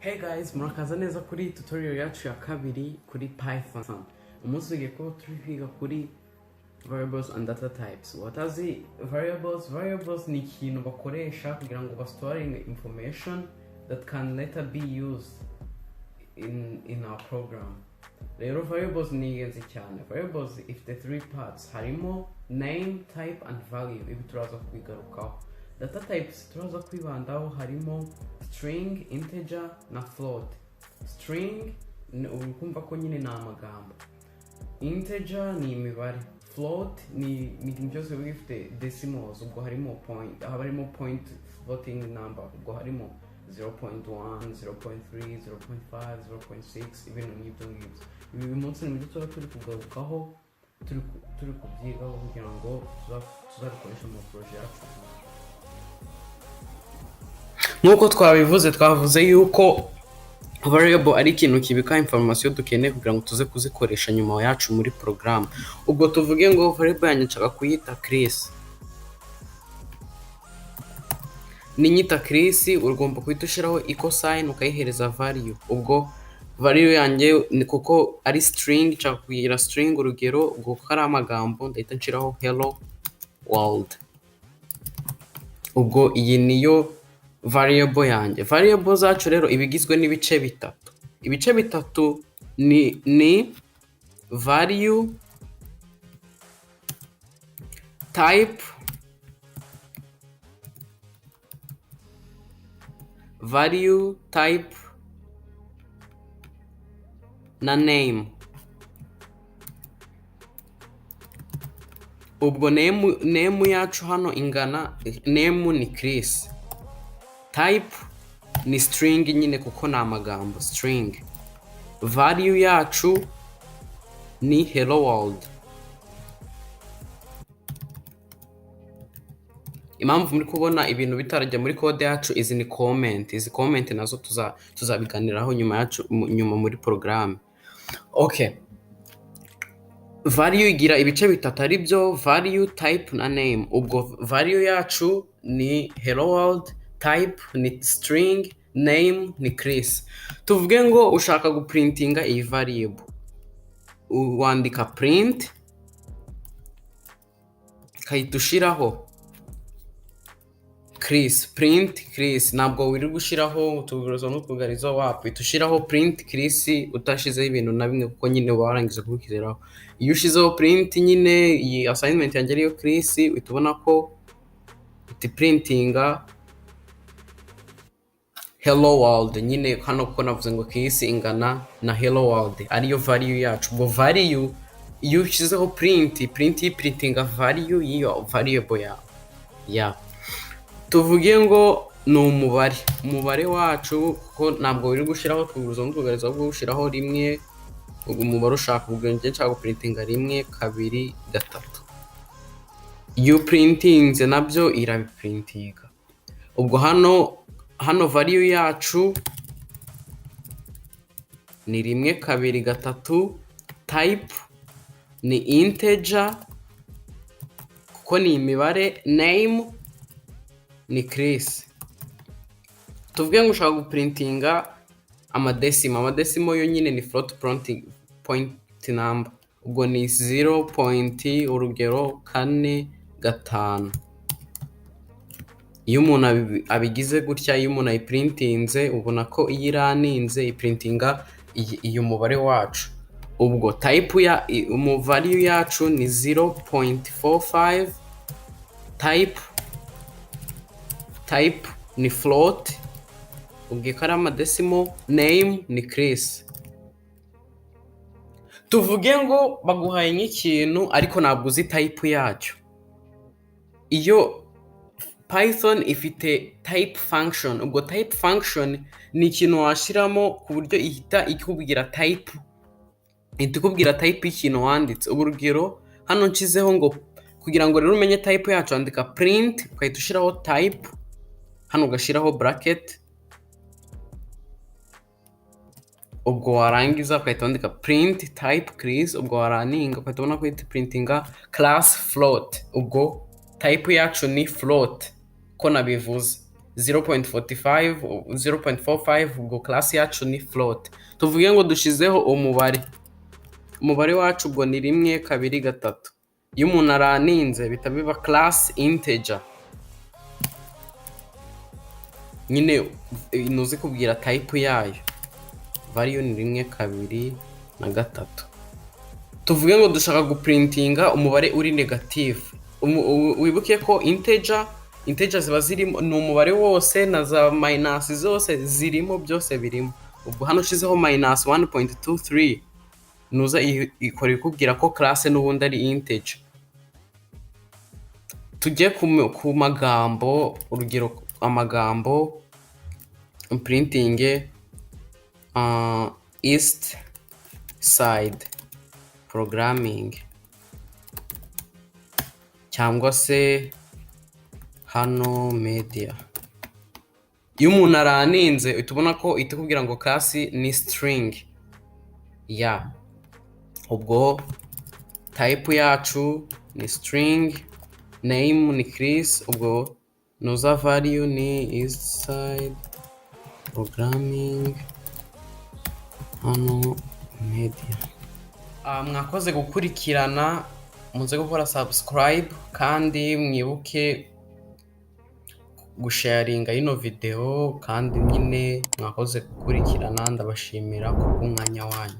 Hey guys, murakaza neza kuri tutorial yacu ya kabiri kuri Python. Umunsi ugiye kuba turi kwiga kuri variables and data types. Watazi variables ni ikintu bakoresha kugira ngo bastoring information that can later be used in our program. Rero variables ni ingenzi cyane. Variables ifite three parts. Harimo name, type and value. Ibi turaza kubigarukaho. Data types turaza kwibandaho harimo string, integer na float. String ukumva ko nyine ni amagambo. Integer ni imibare. Float ni ibintu byose bifite decimals, ubwo harimo point, harimo point floating number, ubwo harimo 0.1, 0.3, 0.5, 0.6, ibintu nk'ibyo ngibyo. Ibi munsi ni byo turi kugarukaho, turi kubyigaho kugira ngo tuzabikoresha mu project yacu. Nkuko twavuze yuko variable ari ikintu kibika information dukeneye kugira ngo tuze kuzikoresha nyuma yacu muri program. Ubwo tuvuge ngo variable yanjye nshaka kuyita Chris. Ninyita Chris ugomba kuhita ushiraho equal sign ukayihereza value. Ubwo value yanjye ni kuko ari string, nshaka kugira string urugero ubwo kari amagambo ndahita nshiraho hello world. Ubwo iyi niyo variable yanjye. Variable zacu rero ibigizwe n'ibice bitatu. Ibice bitatu ni value, type, na name. Ubwo name yacu hano ingana, name ni Chris. Type ni string nyine kuko ni amagambo string. Value yacu ni hello world. Impamvu muri kubona ibintu bitarajya muri code yacu izi ni comment. Izi comment nazo tuzabiganiraho nyuma muri program. Okay. Value igira ibice bitatu ari byo value, type na name. Ubwo value yacu ni hello world, type ni string, name ni Chris. Tuvuge ngo ushaka guprintinga iyi variable. Wandika print kahita ushiraho Chris, print Chris. Ntabwo wiri gushiraho utugurizo n'utugarizo wapi. Tushiraho print Chris utashizeho ibintu na bimwe kuko nyine warangiza kubikizeraho. Iyo ushizeho print nyine iyi assignment yanjye ariyo Chris, utubona ko printinga hello world nyine hano kuko navuze ngo Chris ingana na hello world ariyo value yacu. Ubwo value iyo ushizeho print printinga value y'iyo variable ya tuvuge ngo ni umubare wacu kuko ntabwo wiri gushiraho twuguruzo n'utugarizo ahubwo ushiraho rimwe. Umubare ushaka ubwo ngiye nshaka printinga 1 2 3. iyo printinze nabyo irabiprintinga. Ubwo hano value yacu ni 1 2 3. Type ni integer kuko ni imibare. Name ni Chris. Tuvuge ngo ushaka guprintinga amadesimo yo nyine ni float point number. Ubwo ni 0. urugero 4 5. Iyo umuntu abigize gutya, iyo umuntu ayiprintinze ubona ko iyo iraninze iprintinga iyo mubare wacu. Ubwo type ya value yacu ni 0.45. Type ni float ubwo kari amadesimo. Name ni Chris. Tuvuge ngo baguhaye nk'ikintu ariko ntabwo uzi type yacyo. Iyo Python ifite type function. Ubwo type function ni ikintu washiramo ku buryo ihita ikubwira type y'ikintu wanditse. Urugero hano nshyizeho ngo kugira ngo rero umenye type yacu andika print ukahita ushiraho type, hano ugashiraho bracket. Ubwo warangiza ukahita wandika print type Chris. Ubwo waraninga ukahita ubona ko printinga class float. Ubwo type yacu ni float ko nabivuze. 0.45 0.45 ubwo class yacu ni float. Tuvuge ngo dushizeho umubare wacu ubwo ni 1 2 3. Iyo umuntu araninze bita biba class integer, nyine nuzi kubwira type yayo. Value ni 1 2 na 3. Tuvuge ngo dushaka guprintinga umubare uri negative. Wibuke ko integer ziba zirimo ni umubare wose na za minus zose zirimo, byose birimo. Ubwo hano ushizeho minus 1.23 nuza ikora ikubwira ko class n'ubundi ari integer. Tujye ku magambo, urugero amagambo printing east side programming, cyangwa se hano media. Iyo umuntu araninze tubona ko itukubwira ngo class ni string ya ubwo type yacu ni string, name ni Chris, ubwo nuza value ni east side programming hano media. Mwakoze gukurikirana, muze gukora subscribe kandi mwibuke gusharinga ino video, kandi nyine mwakoze gukurikirana, ndabashimira ku bw'umwanya wanyu.